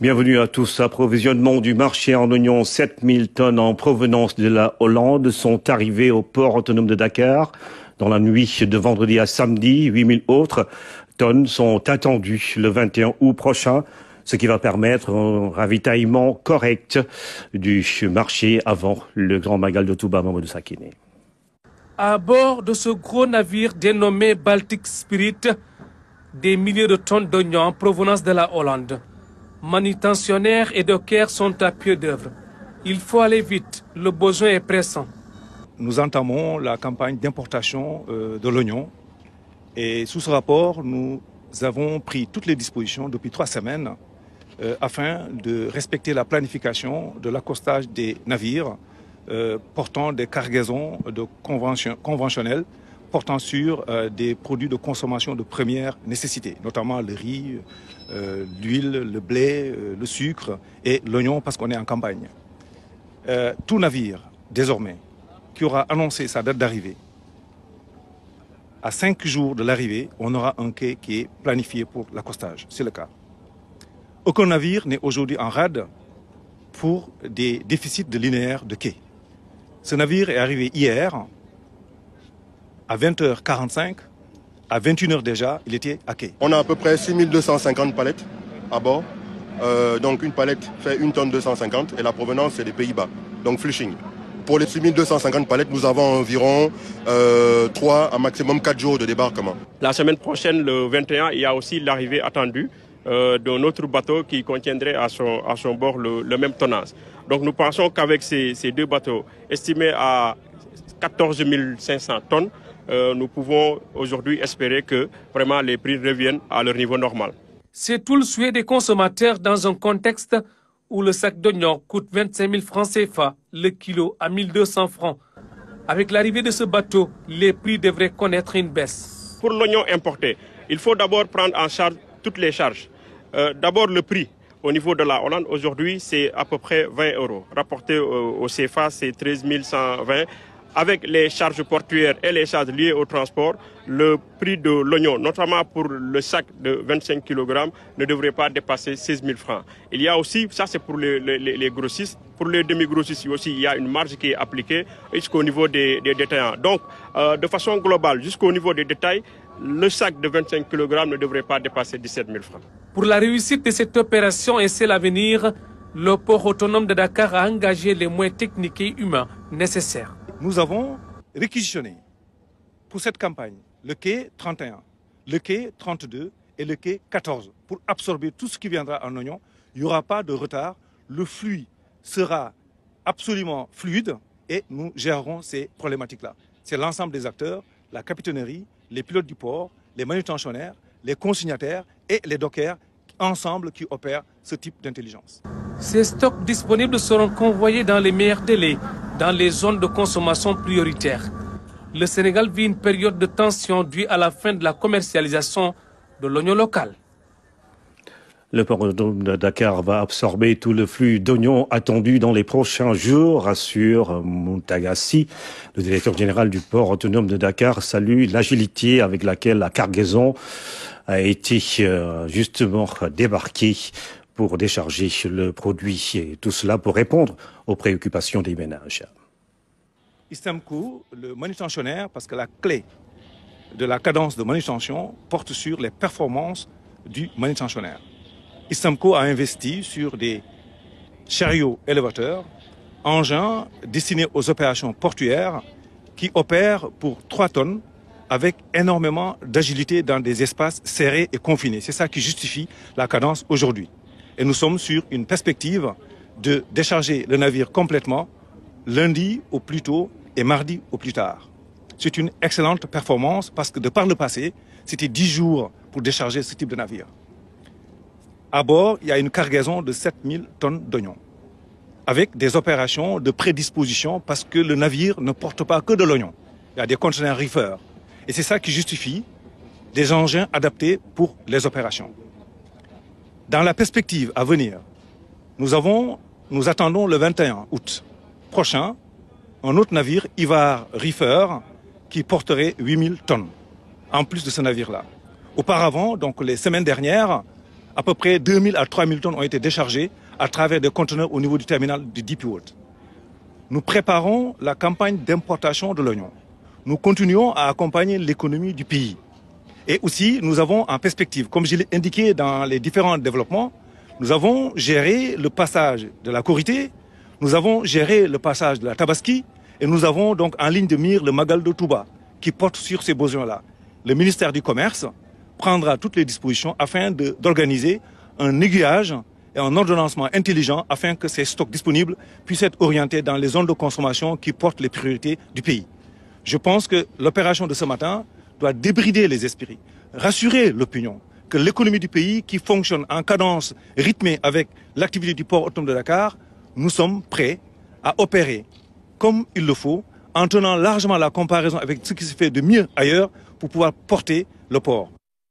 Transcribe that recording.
Bienvenue à tous. Approvisionnement du marché en oignons. 7000 tonnes en provenance de la Hollande sont arrivées au port autonome de Dakar. Dans la nuit de vendredi à samedi, 8000 autres tonnes sont attendues le 21 août prochain, ce qui va permettre un ravitaillement correct du marché avant le grand magal de Touba Mamadou Sakine. À bord de ce gros navire dénommé Baltic Spirit, des milliers de tonnes d'oignons en provenance de la Hollande. Manutentionnaires et dockers sont à pied d'œuvre. Il faut aller vite, le besoin est pressant. Nous entamons la campagne d'importation de l'oignon et sous ce rapport, nous avons pris toutes les dispositions depuis 3 semaines afin de respecter la planification de l'accostage des navires portant des cargaisons conventionnelles portant sur des produits de consommation de première nécessité, notamment le riz, l'huile, le blé, le sucre et l'oignon parce qu'on est en campagne. Tout navire, désormais, qui aura annoncé sa date d'arrivée, à 5 jours de l'arrivée, on aura un quai qui est planifié pour l'accostage. C'est le cas. Aucun navire n'est aujourd'hui en rade pour des déficits de linéaire de quai. Ce navire est arrivé hier, à 20h45, à 21h déjà, il était à quai. On a à peu près 6250 palettes à bord. Donc une palette fait 1 tonne 250 et la provenance c'est des Pays-Bas, donc Flushing. Pour les 6250 palettes, nous avons environ 3 à maximum 4 jours de débarquement. La semaine prochaine, le 21, il y a aussi l'arrivée attendue d'un autre bateau qui contiendrait à son bord le même tonnage. Donc nous pensons qu'avec ces 2 bateaux estimés à 14 500 tonnes, nous pouvons aujourd'hui espérer que vraiment les prix reviennent à leur niveau normal. C'est tout le souhait des consommateurs dans un contexte où le sac d'oignons coûte 25 000 francs CFA, le kilo à 1200 francs. Avec l'arrivée de ce bateau, les prix devraient connaître une baisse. Pour l'oignon importé, il faut d'abord prendre en charge toutes les charges. D'abord le prix. Au niveau de la Hollande, aujourd'hui, c'est à peu près 20 €. Rapporté au CFA, c'est 13 120. Avec les charges portuaires et les charges liées au transport, le prix de l'oignon, notamment pour le sac de 25 kg, ne devrait pas dépasser 16 000 francs. Il y a aussi, ça c'est pour les grossistes, pour les demi-grossistes aussi, il y a une marge qui est appliquée jusqu'au niveau des détaillants. Donc, de façon globale, jusqu'au niveau des détails, le sac de 25 kg ne devrait pas dépasser 17 000 francs. Pour la réussite de cette opération et c'est l'avenir, le port autonome de Dakar a engagé les moyens techniques et humains nécessaires. Nous avons réquisitionné pour cette campagne le quai 31, le quai 32 et le quai 14 pour absorber tout ce qui viendra en oignon. Il n'y aura pas de retard, le flux sera absolument fluide et nous gérerons ces problématiques-là. C'est l'ensemble des acteurs, la capitainerie, les pilotes du port, les manutentionnaires, les consignataires et les dockers, ensemble qui opèrent ce type d'intelligence. Ces stocks disponibles seront convoyés dans les meilleurs délais, dans les zones de consommation prioritaires. Le Sénégal vit une période de tension due à la fin de la commercialisation de l'oignon local. Le port autonome de Dakar va absorber tout le flux d'oignons attendu dans les prochains jours, assure Moutagassi. Le directeur général du port autonome de Dakar salue l'agilité avec laquelle la cargaison a été justement débarquée pour décharger le produit et tout cela pour répondre aux préoccupations des ménages. Istamco, le manutentionnaire, parce que la clé de la cadence de manutention porte sur les performances du manutentionnaire. Istamco a investi sur des chariots élévateurs, engins destinés aux opérations portuaires qui opèrent pour 3 tonnes avec énormément d'agilité dans des espaces serrés et confinés. C'est ça qui justifie la cadence aujourd'hui. Et nous sommes sur une perspective de décharger le navire complètement lundi au plus tôt et mardi au plus tard. C'est une excellente performance parce que de par le passé, c'était 10 jours pour décharger ce type de navire. À bord, il y a une cargaison de 7000 tonnes d'oignons avec des opérations de prédisposition parce que le navire ne porte pas que de l'oignon. Il y a des conteneurs reefers. Et c'est ça qui justifie des engins adaptés pour les opérations. Dans la perspective à venir, nous attendons le 21 août prochain un autre navire, Ivar Reefer, qui porterait 8000 tonnes, en plus de ce navire-là. Auparavant, donc les semaines dernières, À peu près 2000 à 3000 tonnes ont été déchargées à travers des conteneurs au niveau du terminal du DP World. Nous préparons la campagne d'importation de l'oignon. Nous continuons à accompagner l'économie du pays. Et aussi, nous avons en perspective, comme je l'ai indiqué dans les différents développements, nous avons géré le passage de la Korité, nous avons géré le passage de la Tabaski, et nous avons donc en ligne de mire le Magal de Touba, qui porte sur ces besoins-là. Le ministère du Commerce prendra toutes les dispositions afin d'organiser un aiguillage et un ordonnancement intelligent afin que ces stocks disponibles puissent être orientés dans les zones de consommation qui portent les priorités du pays. Je pense que l'opération de ce matin doit débrider les esprits, rassurer l'opinion que l'économie du pays qui fonctionne en cadence rythmée avec l'activité du port autonome de Dakar, nous sommes prêts à opérer comme il le faut en tenant largement la comparaison avec ce qui se fait de mieux ailleurs pour pouvoir porter le port.